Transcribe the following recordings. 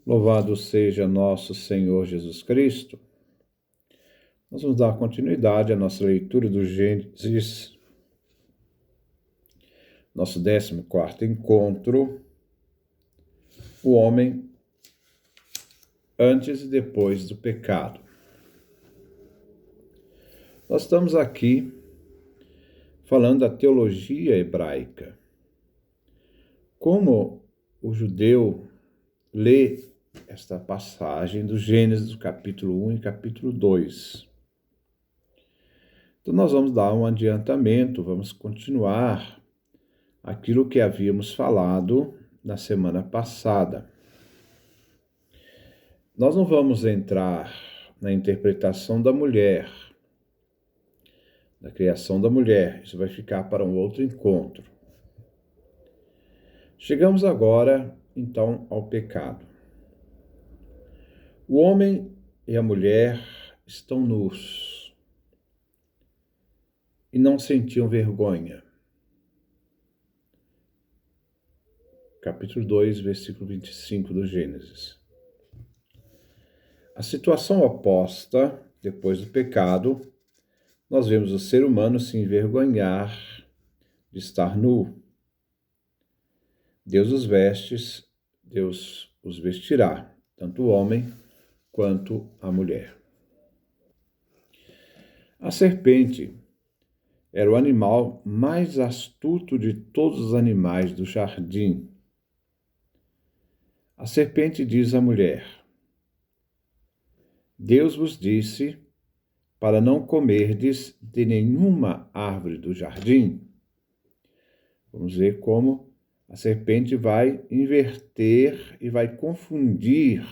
Louvado seja nosso Senhor Jesus Cristo. Nós vamos dar continuidade à nossa leitura do Gênesis, nosso 14º encontro, o homem antes e depois do pecado. Nós estamos aqui falando da teologia hebraica. Como o judeu lê esta passagem do Gênesis, capítulo 1 e capítulo 2. Então nós vamos dar um adiantamento, vamos continuar aquilo que havíamos falado na semana passada. Nós não vamos entrar na interpretação da mulher, da criação da mulher. Isso vai ficar para um outro encontro. Chegamos agora, então, ao pecado. O homem e a mulher estão nus e não sentiam vergonha. Capítulo 2, versículo 25 do Gênesis. A situação oposta, depois do pecado, nós vemos o ser humano se envergonhar de estar nu. Deus os vestirá, tanto o homem quanto a mulher. A serpente era o animal mais astuto de todos os animais do jardim. A serpente diz à mulher: Deus vos disse para não comerdes de nenhuma árvore do jardim. Vamos ver como a serpente vai inverter e vai confundir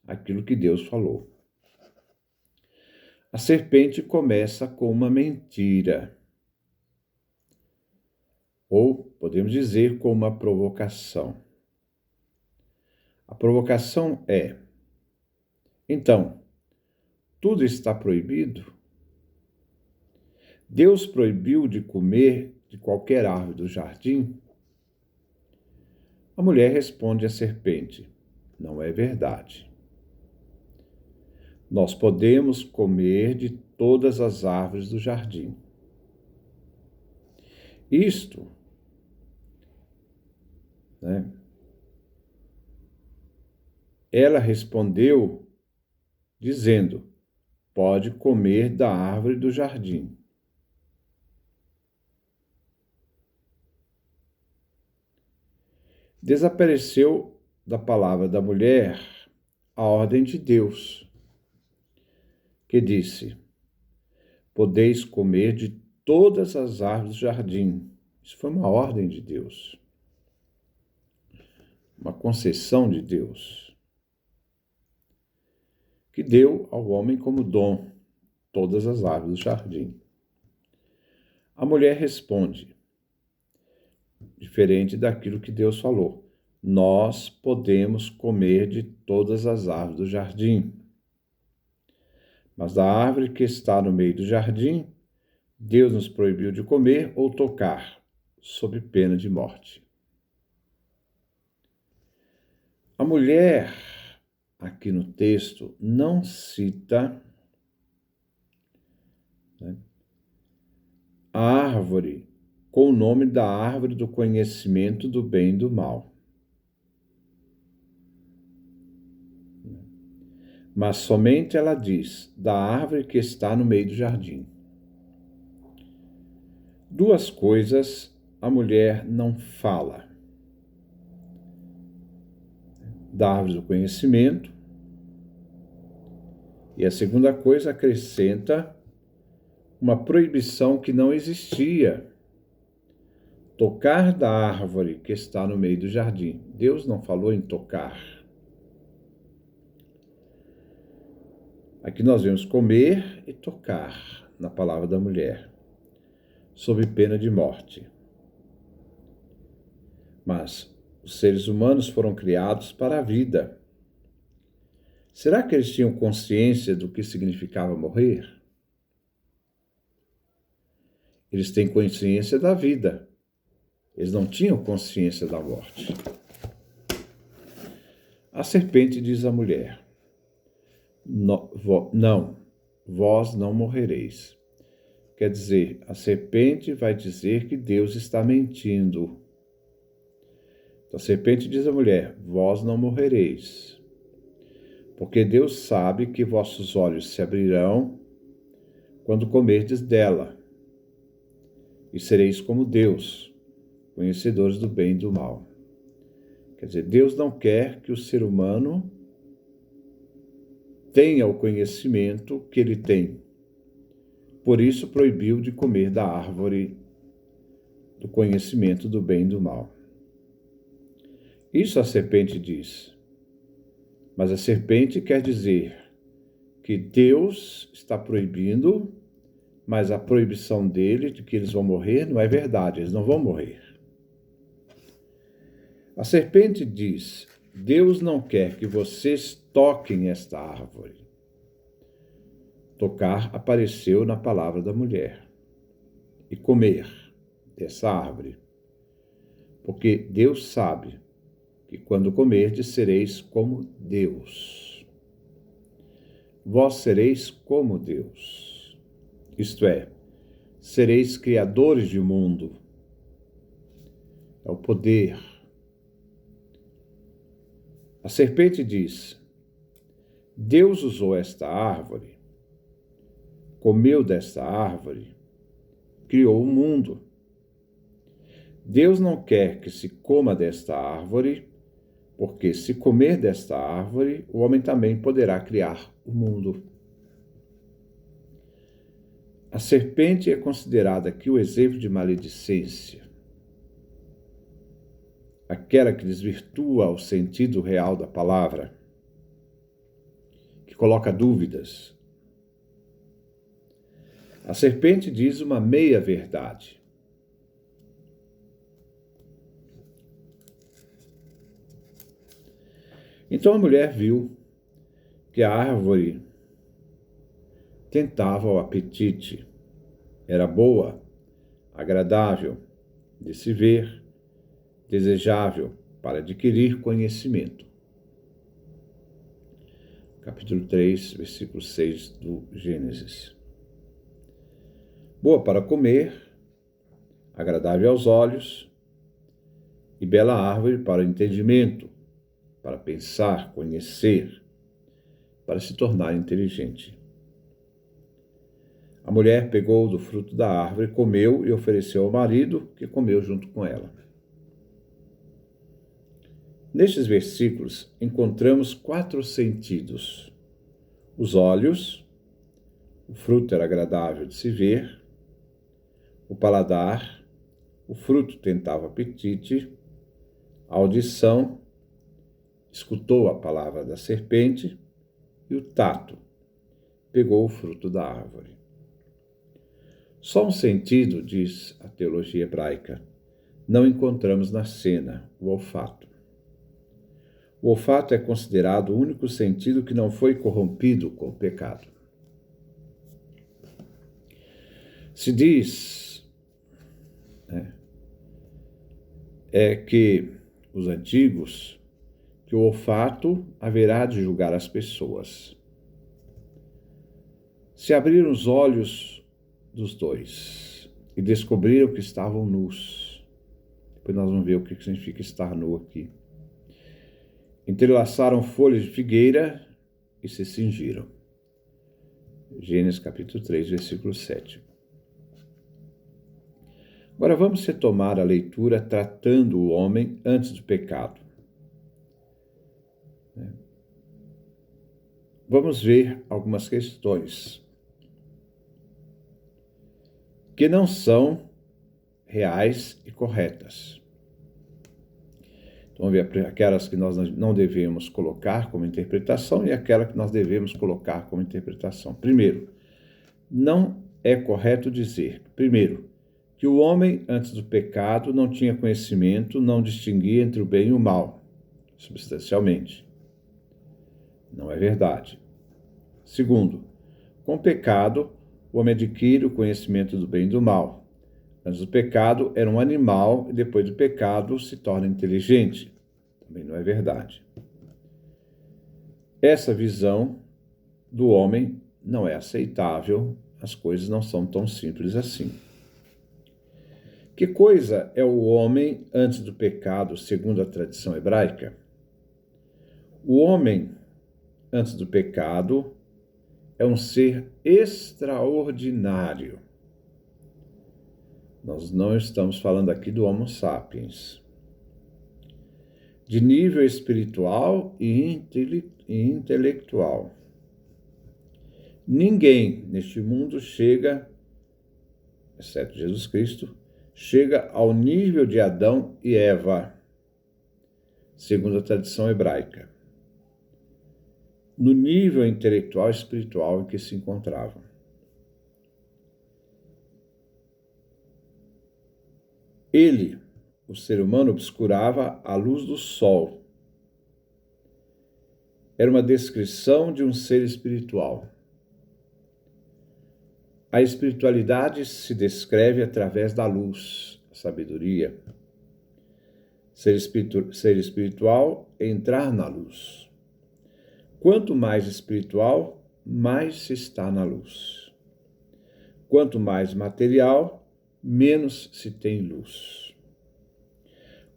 aquilo que Deus falou. A serpente começa com uma mentira, ou podemos dizer com uma provocação. A provocação é: então, tudo está proibido? Deus proibiu de comer de qualquer árvore do jardim? A mulher responde à serpente: não é verdade. Nós podemos comer de todas as árvores do jardim. Isto, ela respondeu dizendo: pode comer da árvore do jardim. Desapareceu da palavra da mulher a ordem de Deus, que disse: podeis comer de todas as árvores do jardim. Isso foi uma ordem de Deus, uma concessão de Deus, que deu ao homem como dom todas as árvores do jardim. A mulher responde, diferente daquilo que Deus falou: nós podemos comer de todas as árvores do jardim. Mas da árvore que está no meio do jardim, Deus nos proibiu de comer ou tocar, sob pena de morte. A mulher, aqui no texto, não cita a árvore com o nome da árvore do conhecimento do bem e do mal. Mas somente ela diz da árvore que está no meio do jardim. Duas coisas a mulher não fala: da árvore do conhecimento, e a segunda coisa acrescenta uma proibição que não existia: tocar da árvore que está no meio do jardim. Deus não falou em tocar. Aqui nós vemos comer e tocar na palavra da mulher, sob pena de morte. Mas os seres humanos foram criados para a vida. Será que eles tinham consciência do que significava morrer? Eles têm consciência da vida. Eles não tinham consciência da morte. A serpente diz à mulher: não, vós não morrereis. Quer dizer, a serpente vai dizer que Deus está mentindo. Então a serpente diz à mulher: vós não morrereis, porque Deus sabe que vossos olhos se abrirão quando comerdes dela, e sereis como Deus, conhecedores do bem e do mal. Quer dizer, Deus não quer que o ser humano tenha o conhecimento que ele tem. Por isso proibiu de comer da árvore do conhecimento do bem e do mal. Isso a serpente diz. Mas a serpente quer dizer que Deus está proibindo, mas a proibição dele de que eles vão morrer não é verdade, eles não vão morrer. A serpente diz: Deus não quer que vocês toquem esta árvore. Tocar apareceu na palavra da mulher. E comer dessa árvore. Porque Deus sabe que quando comerdes sereis como Deus. Vós sereis como Deus. Isto é, sereis criadores de mundo. É o poder. A serpente diz: Deus usou esta árvore, comeu desta árvore, criou o mundo. Deus não quer que se coma desta árvore, porque se comer desta árvore, o homem também poderá criar o mundo. A serpente é considerada aqui o exemplo de maledicência, aquela que desvirtua o sentido real da palavra, que coloca dúvidas. A serpente diz uma meia-verdade. Então a mulher viu que a árvore tentava o apetite, era boa, agradável de se ver, desejável para adquirir conhecimento. Capítulo 3, versículo 6 do Gênesis. Boa para comer, agradável aos olhos, e bela árvore para o entendimento, para pensar, conhecer, para se tornar inteligente. A mulher pegou do fruto da árvore, comeu e ofereceu ao marido, que comeu junto com ela. Nestes versículos, encontramos 4 sentidos. Os olhos, o fruto era agradável de se ver, o paladar, o fruto tentava apetite, a audição, escutou a palavra da serpente, e o tato, pegou o fruto da árvore. Só um sentido, diz a teologia hebraica, não encontramos na cena, o olfato. O olfato é considerado o único sentido que não foi corrompido com o pecado. Se diz que os antigos, que o olfato haverá de julgar as pessoas. Se abriram os olhos dos dois e descobriram que estavam nus. Depois nós vamos ver o que significa estar nu aqui. Entrelaçaram folhas de figueira e se cingiram. Gênesis capítulo 3, versículo 7. Agora vamos retomar a leitura tratando o homem antes do pecado. Vamos ver algumas questões que não são reais e corretas. Então, vamos ver aquelas que nós não devemos colocar como interpretação e aquela que nós devemos colocar como interpretação. Primeiro, não é correto dizer, primeiro, que o homem, antes do pecado, não tinha conhecimento, não distinguia entre o bem e o mal, substancialmente. Não é verdade. Segundo, com o pecado, o homem adquire o conhecimento do bem e do mal. Antes do pecado, era um animal e depois do pecado se torna inteligente. Também não é verdade. Essa visão do homem não é aceitável, as coisas não são tão simples assim. Que coisa é o homem antes do pecado, segundo a tradição hebraica? O homem antes do pecado é um ser extraordinário. Nós não estamos falando aqui do Homo sapiens. De nível espiritual e intelectual. Ninguém neste mundo chega, exceto Jesus Cristo, chega ao nível de Adão e Eva, segundo a tradição hebraica, no nível intelectual e espiritual em que se encontravam. Ele, o ser humano, obscurava a luz do sol. Era uma descrição de um ser espiritual. A espiritualidade se descreve através da luz, a sabedoria. Ser espiritual é entrar na luz. Quanto mais espiritual, mais se está na luz. Quanto mais material, menos se tem luz.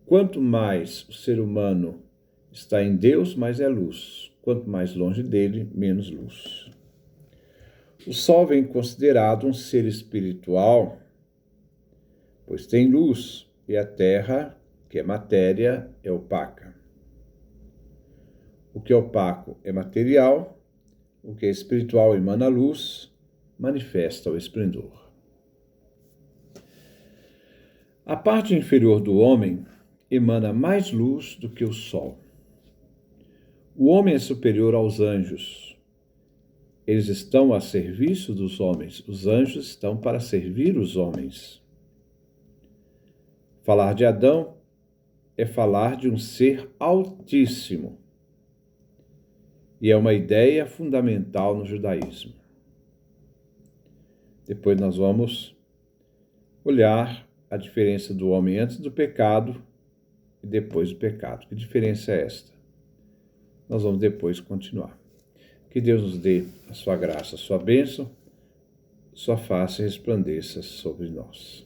Quanto mais o ser humano está em Deus, mais é luz. Quanto mais longe dele, menos luz. O Sol vem considerado um ser espiritual, pois tem luz, e a Terra, que é matéria, é opaca. O que é opaco é material, o que é espiritual emana luz, manifesta o esplendor. A parte inferior do homem emana mais luz do que o Sol. O homem é superior aos anjos. Eles estão a serviço dos homens. Os anjos estão para servir os homens. Falar de Adão é falar de um ser altíssimo. E é uma ideia fundamental no judaísmo. Depois nós vamos olhar a diferença do homem antes do pecado e depois do pecado. Que diferença é esta? Nós vamos depois continuar. Que Deus nos dê a sua graça, a sua bênção, sua face resplandeça sobre nós.